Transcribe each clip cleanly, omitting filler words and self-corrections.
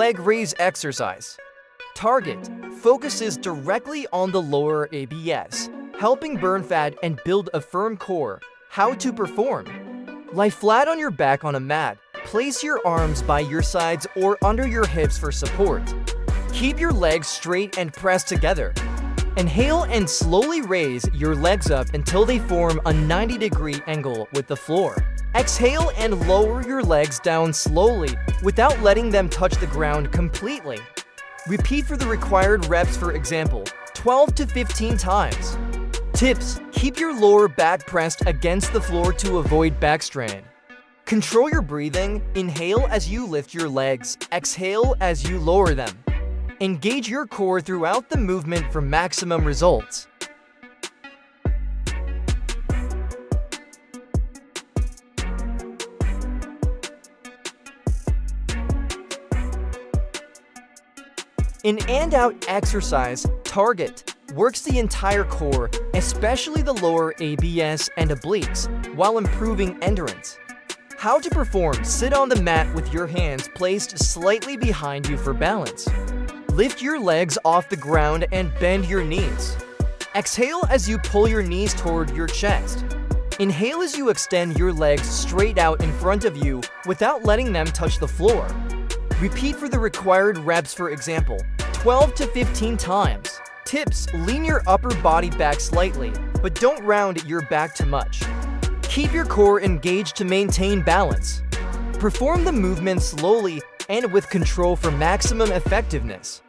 leg raise exercise. Target focuses directly on the lower abs, helping burn fat and build a firm core. How to perform. Lie flat on your back on a mat. Place your arms by your sides or under your hips for support. Keep your legs straight and pressed together. Inhale and slowly raise your legs up until they form a 90-degree angle with the floor. Exhale and lower your legs down slowly without letting them touch the ground completely. Repeat for the required reps, for example, 12 to 15 times. Tips: keep your lower back pressed against the floor to avoid back strain. Control your breathing. Inhale as you lift your legs. Exhale as you lower them. Engage your core throughout the movement for maximum results. In and out exercise, target works the entire core, especially the lower abs and obliques, while improving endurance. How to perform. Sit on the mat with your hands placed slightly behind you for balance. Lift your legs off the ground and bend your knees. Exhale as you pull your knees toward your chest. Inhale as you extend your legs straight out in front of you without letting them touch the floor. Repeat for the required reps, for example, 12 to 15 times. Tips: lean your upper body back slightly, but don't round your back too much. Keep your core engaged to maintain balance. Perform the movement slowly and with control for maximum effectiveness.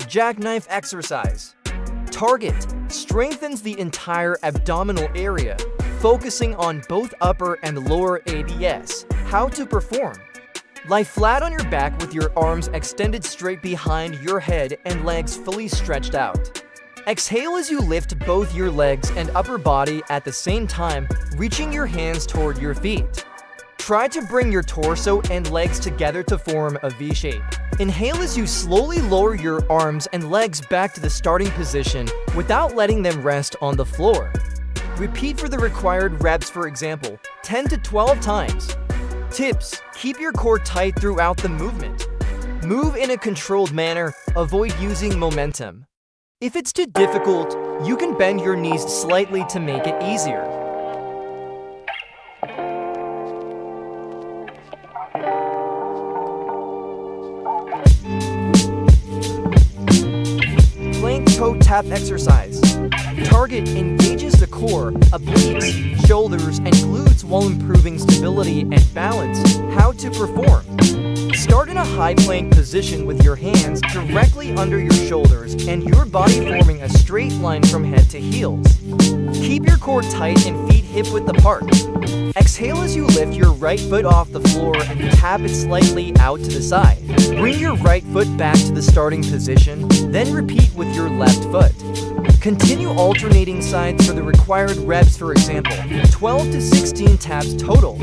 Jackknife exercise. Target strengthens the entire abdominal area, focusing on both upper and lower abs. How to perform. Lie flat on your back with your arms extended straight behind your head and legs fully stretched out. Exhale as you lift both your legs and upper body at the same time, reaching your hands toward your feet. Try to bring your torso and legs together to form a V shape. Inhale as you slowly lower your arms and legs back to the starting position without letting them rest on the floor. Repeat for the required reps, for example, 10 to 12 times. Tips: keep your core tight throughout the movement. Move in a controlled manner, avoid using momentum. If it's too difficult, you can bend your knees slightly to make it easier. Plank toe tap exercise. Target engages the core, obliques, shoulders, and glutes while improving stability and balance. How to perform. Start in a high plank position with your hands directly under your shoulders and your body forming a straight line from head to heels. Keep your core tight and feet hip-width apart. Exhale as you lift your right foot off the floor and tap it slightly out to the side. Bring your right foot back to the starting position, then repeat with your left foot. Continue alternating sides for the required reps, for example, 12 to 16 taps total.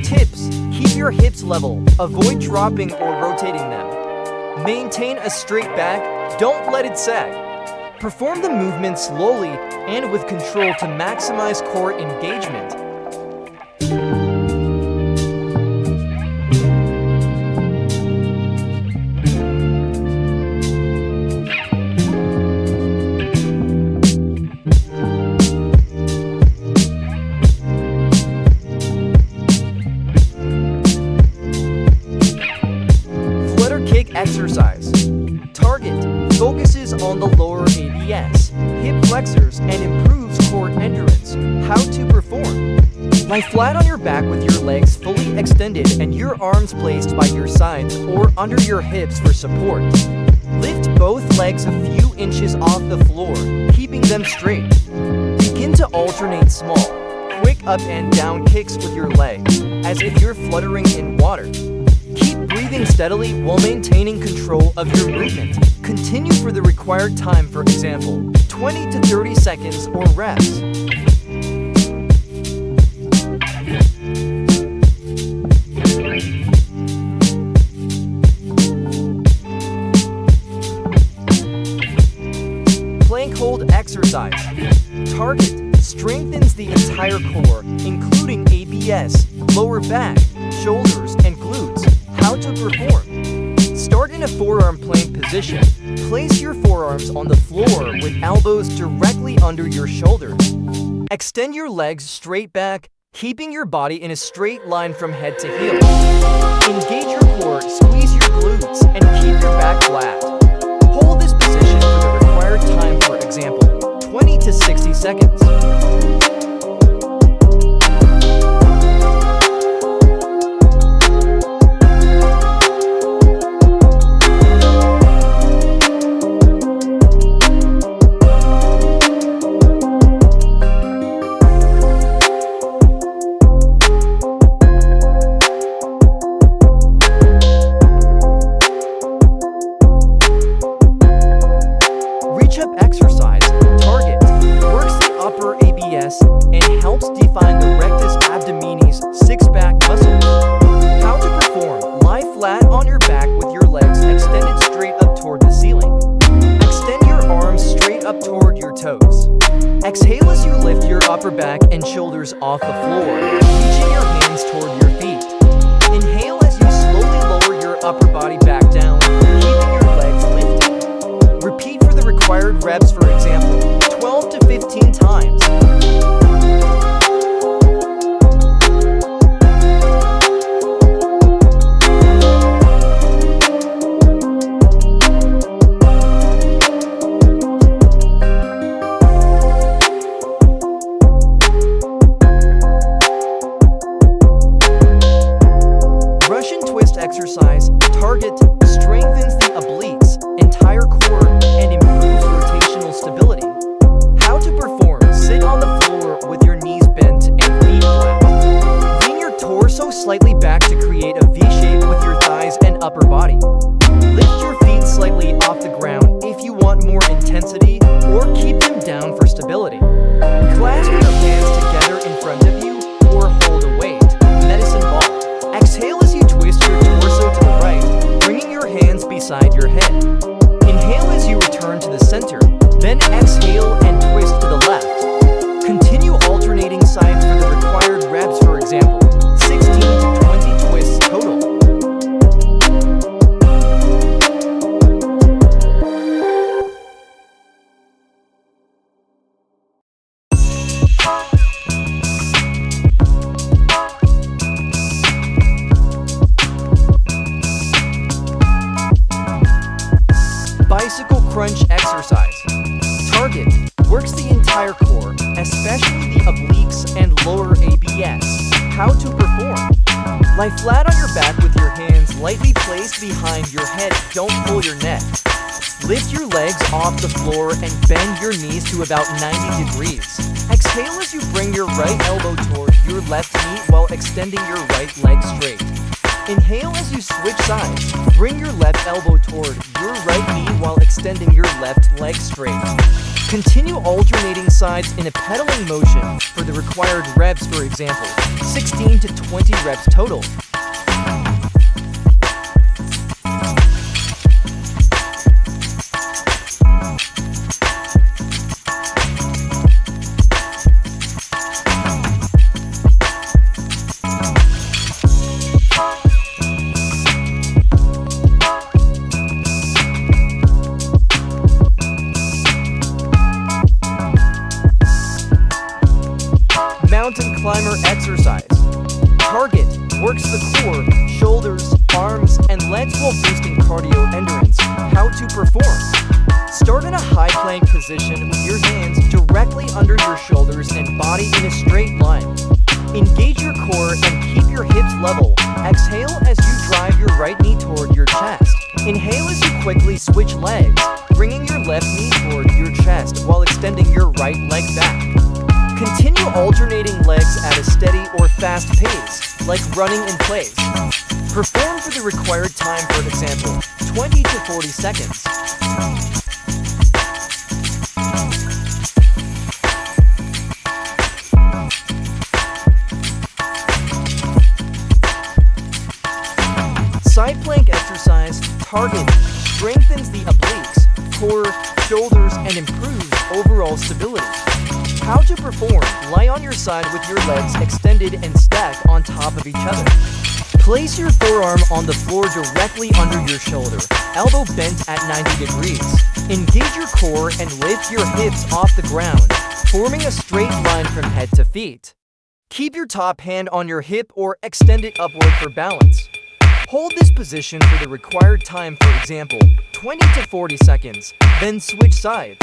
Tips: keep your hips level, avoid dropping or rotating them. Maintain a straight back, don't let it sag. Perform the movement slowly and with control to maximize core engagement. Exercise. Target focuses on the lower abs, hip flexors, and improves core endurance. How to perform. Lie flat on your back with your legs fully extended and your arms placed by your sides or under your hips for support. Lift both legs a few inches off the floor, keeping them straight. Begin to alternate small, quick up and down kicks with your legs, as if you're fluttering in water. Keep breathing steadily while maintaining control of your movement. Continue for the required time, for example, 20 to 30 seconds or reps. hold exercise. Target strengthens the entire core, including abs, lower back, shoulders, and glutes. How to perform. Start in a forearm plank position. Place your forearms on the floor with elbows directly under your shoulders. Extend your legs straight back, keeping your body in a straight line from head to heel. Engage your core, squeeze your glutes, and keep your back flat. Hold this position for the required time, for example, 20 to 60 seconds. Exercise. Target works the upper abs and helps define the rectus abdominis, six-pack muscles. How to perform. Lie flat on your back with your legs extended straight up toward the ceiling. Extend your arms straight up toward your toes. Exhale as you lift your upper back and shoulders off the floor, reaching your hands toward your feet. Inhale as you slowly lower your upper body back down, keeping your legs lifted. Repeat for the required reps, for example, 12 to 15 times. Russian twist exercise. Target strengthens the obliques, entire core, and improves rotational stability. How to perform. Sit on the floor with your knees bent and feet flat. Lean your torso slightly back to create a V shape with your thighs and upper body. Lift your feet slightly off the ground if you want more intensity, or keep them down for stability. Clasp your hands together in front of you, or hold a weight, medicine ball. Exhale as you twist your torso to the right, bringing your hands beside your head. Inhale as you return to the center, then exhale and twist to the left. Continue alternating sides for the required reps, for example, 16 to 20 twists total. Bicycle crunch exercise. Target works the entire core, especially the obliques and lower abs. How to perform. Lie flat on your back with your hands lightly placed behind your head. Don't pull your neck. Lift your legs off the floor and bend your knees to about 90 degrees. Exhale as you bring your right elbow toward your left knee while extending your right leg straight. Inhale as you switch sides. Bring your left elbow toward your right knee while extending your left leg straight. Continue alternating sides in a pedaling motion for the required reps, for example, 16 to 20 reps total. Mountain climber exercise. Target works the core, shoulders, arms, and legs while boosting cardio endurance. How to perform. Start in a high plank position with your hands directly under your shoulders and body in a straight line. Engage your core and keep your hips level. Exhale as you drive your right knee toward your chest. Inhale as you quickly switch legs, bringing your left knee toward your chest while extending your right leg back. Continue alternating legs at a steady or fast pace, like running in place. Perform for the required time, for example, 20 to 40 seconds. Side plank exercise. Target strengthens the obliques, core, shoulders, and improves overall stability. How to perform: lie on your side with your legs extended and stacked on top of each other. Place your forearm on the floor directly under your shoulder, elbow bent at 90 degrees. Engage your core and lift your hips off the ground, forming a straight line from head to feet. Keep your top hand on your hip or extend it upward for balance. Hold this position for the required time, for example, 20 to 40 seconds, then switch sides.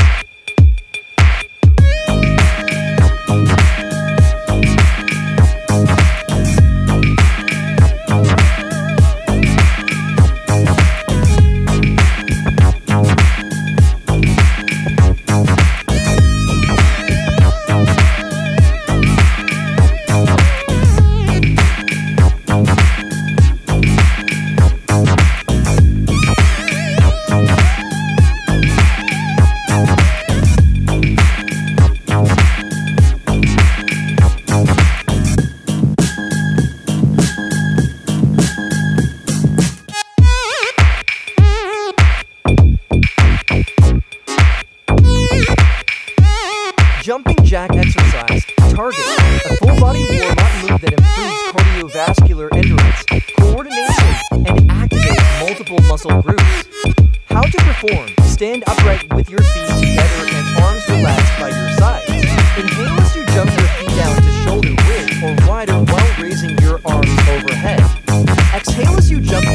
Jumping jack exercise. Target: a full body warm-up move that improves cardiovascular endurance, coordination, and activates multiple muscle groups. How to perform: stand upright with your feet together and arms relaxed by your sides. Inhale as you jump your feet down to shoulder width or wider while raising your arms overhead. Exhale as you jump